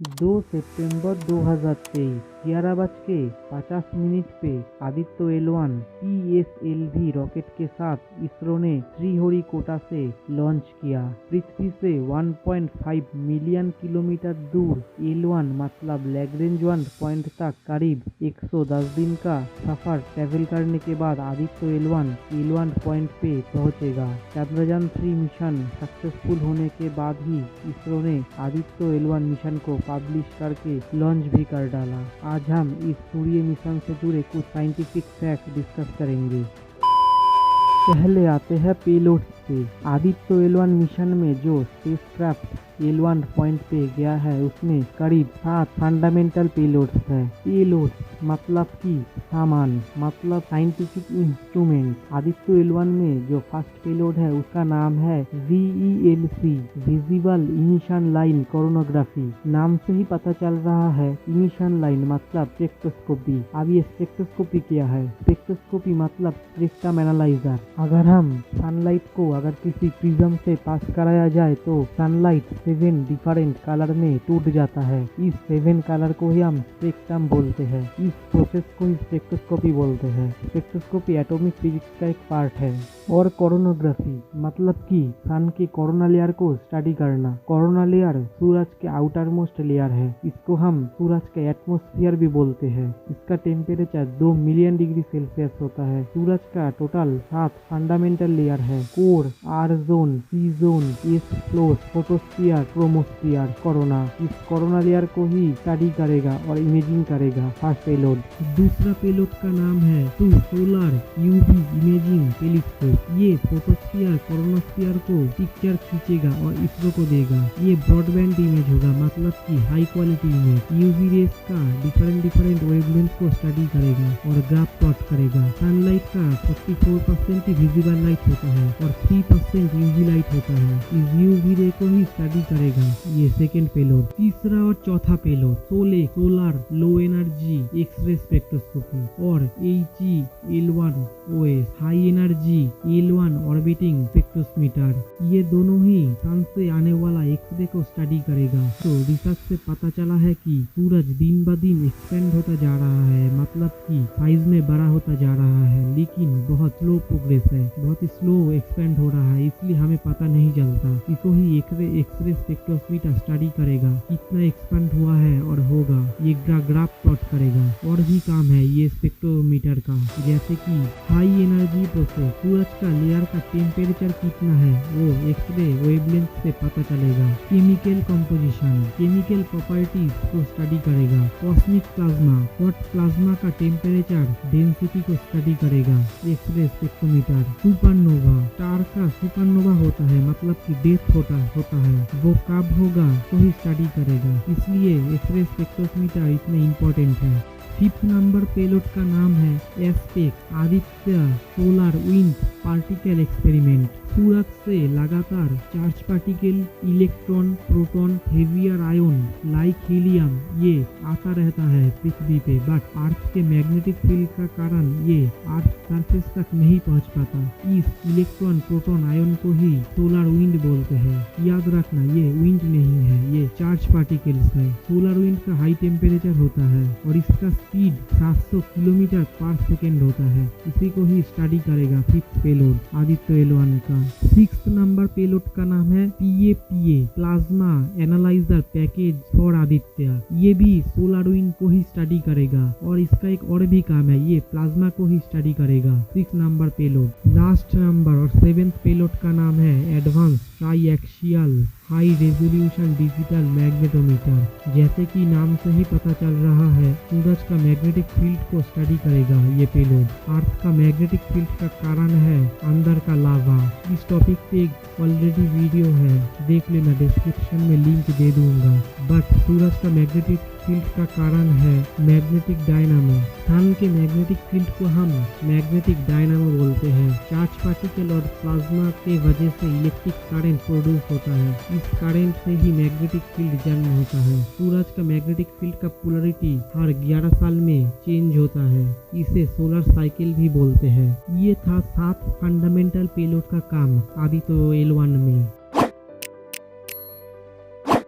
2 सितंबर 2023 11:50 पे Aditya L1 PSLV rocket के साथ इसरो ने श्रीहरिकोटा से लॉन्च किया। पृथ्वी से 1.5 मिलियन किलोमीटर दूर L1 मतलब लैग्रेंज पॉइंट तक करीब 110 दिन का सफर ट्रैवल करने के बाद आदित्य L1 पॉइंट पे पहुंचेगा। चंद्रयान 3 मिशन सक्सेसफुल होने के बाद ही इसरो ने आदित्य L1 मिशन को पब्लिश करके लॉन्च भी कर डाला। आज हम इस सूर्य मिशन से जुड़े कुछ साइंटिफिक फैक्ट डिस्कस करेंगे। पहले आते हैं पेलोड पे। आदित्य L1 मिशन में जो स्पेसक्राफ्ट L1 पॉइंट पे गया है उसमें करीब 7 फंडामेंटल पेलोड्स है। पेलोड मतलब कि सामान, मतलब साइंटिफिक इंस्ट्रूमेंट। आदित्य L1 में जो फर्स्ट पेलोड है उसका नाम है VELC, विजिबल इमिशन लाइन कोरोनोग्राफी। नाम से ही पता चल रहा है इमिशन लाइन मतलब स्पेक्ट्रोस्कोपी। अब ये स्पेक्ट्रोस्कोपी क्या है? स्पेक्ट्रोस्कोपी मतलब स्पेक्ट्रम एनालाइजर। अगर हम सनलाइट को अगर किसी प्रिज्म से पास कराया जाए तो सनलाइट 7 डिफरेंट कलर में टूट जाता है। इस 7 कलर को ही हम स्पेक्ट्रम बोलते हैं। इस प्रोसेस को ही स्पेक्ट्रोस्कोपी बोलते हैं। स्पेक्ट्रोस्कोपी एटॉमिक फिजिक्स का एक पार्ट है। और कोरोनोग्राफी मतलब कि सन के कोरोना लेयर को स्टडी करना। कोरोना लेयर सूरज के आउटर मोस्ट लेयर है। इसको हम सूरज के एटमॉस्फेयर भी बोलते हैं। इसका टेम्परेचर 2 मिलियन डिग्री सेल्सियस होता है। सूरज का टोटल 7 फंडामेंटल लेयर है। Core, R zone, C zone, S floor, photosphere, chromosphere. Corona इस कोरोना लेयर को ही स्टडी करेगा और इमेजिंग करेगा फर्स्ट पेलोड। दूसरा पेलोड का नाम है सोलर यूवी इमेजिंग टेलीस्कोप। ये फोटोस्फीयर कोरोनोस्फीयर को पिक्चर खींचेगा और इसरो को देगा। ये ब्रॉडबैंड इमेज होगा मतलब कि high quality image. UV rays का डिफरेंट वेवलेंथ को स्टडी करेगा और ग्राफ प्लॉट करेगा। सनलाइट का 44% ही विजिबल लाइट होता है और 3% यूवी लाइट होता है। इस यूवी रे को ही स्टडी करेगा ये सेकेंड पेलोड। तीसरा और चौथा payload solar low energy X ray spectroscopy और HEL1 OS high energy L1 orbiting spectrometer. ये दोनों ही सन से आने वाला एक्सरे को स्टडी करेगा। तो रिसर्च से पता चला है कि सूरज दिन ब दिन एक्सपेंड होता जा रहा है, मतलब कि साइज में बड़ा होता जा रहा है, लेकिन बहुत स्लो प्रोग्रेस है, बहुत स्लो एक्सपेंड हो रहा है, इसलिए हमें पता नहीं चलता। इसको ही एक्सरे स्पेक्ट्रोमीटर स्टडी करेगा कितना एक्सपेंड हुआ है और होगा। ये ग्राफ प्लॉट करेगा। और भी काम है ये स्पेक्ट्रोमीटर का, जैसे कि हाई एनर्जी प्रोसेस, सूरज का लेयर का टेम्परेचर कितना है वो एक्सरे वेवलेंथ से पता चलेगा। केमिकल कंपोजिशन, केमिकल प्रॉपर्टीज को स्टडी करेगा। कॉस्मिक प्लाज्मा, हॉट प्लाज्मा का टेम्परेचर डेंसिटी को स्टडी करेगा एक्सरे स्पेक्ट्रोमीटर। सुपरनोवा, स्टार का सुपरनोवा होता है मतलब कि डेथ होता है, वो कब होगा तो ही स्टडी करेगा, इसलिए एक्सरे स्पेक्ट्रोमीटर इतने इम्पोर्टेंट है। फिफ्थ नंबर पेलोड का नाम है ASPEX Aditya solar wind particle experiment. सूरज से लगातार charge particle, electron, proton, heavier ion like helium ये आता रहता है पृथ्वी पे, बट अर्थ के मैग्नेटिक फील्ड का कारण ये अर्थ सरफेस तक नहीं पहुंच पाता। इस इलेक्ट्रॉन प्रोटॉन आयन को ही सोलर विंड बोलते हैं। याद रखना ये विंड नहीं है, ये चार्ज पार्टिकल्स है। सोलर विंड का हाई टेम्परेचर होता है और इसका स्पीड 700 किलोमीटर पर सेकेंड होता है। इसी को ही स्टडी करेगा फिफ्थ पेलोड आदित्य L1 का। 6th नंबर पेलोड का नाम है PAPA plasma analyser package for Aditya. ये भी सोलर विंड को ही स्टडी करेगा और इसका एक और भी काम है, ये प्लाज्मा को ही स्टडी करेगा। 6 नंबर पेलोड। लास्ट नंबर और 7th पेलोड का नाम है advance try axial high resolution digital magnetometer. जैसे कि नाम से ही पता चल रहा है सूरज का मैग्नेटिक फील्ड को स्टडी करेगा ये पेलोड। अर्थ का मैग्नेटिक फील्ड का कारण है अंदर का लावा। इस टॉपिक पे एक ऑलरेडी वीडियो है, देख लेना, डिस्क्रिप्शन में लिंक दे दूंगा। बट सूरज का मैग्नेटिक फील्ड का कारण है मैग्नेटिक डायनामो। सन के मैग्नेटिक फील्ड को हम मैग्नेटिक डायनामो बोलते हैं। चार्ज पार्टिकल और प्लाज्मा के वजह से इलेक्ट्रिक करंट प्रोड्यूस होता है। इस करंट से ही मैग्नेटिक फील्ड जन्म होता है। सूरज का मैग्नेटिक फील्ड का पोलरिटी हर 11 साल में चेंज होता है, इसे सोलर साइकिल भी बोलते हैं। ये था 7 फंडामेंटल पेलोड का काम आदित्य L1 में।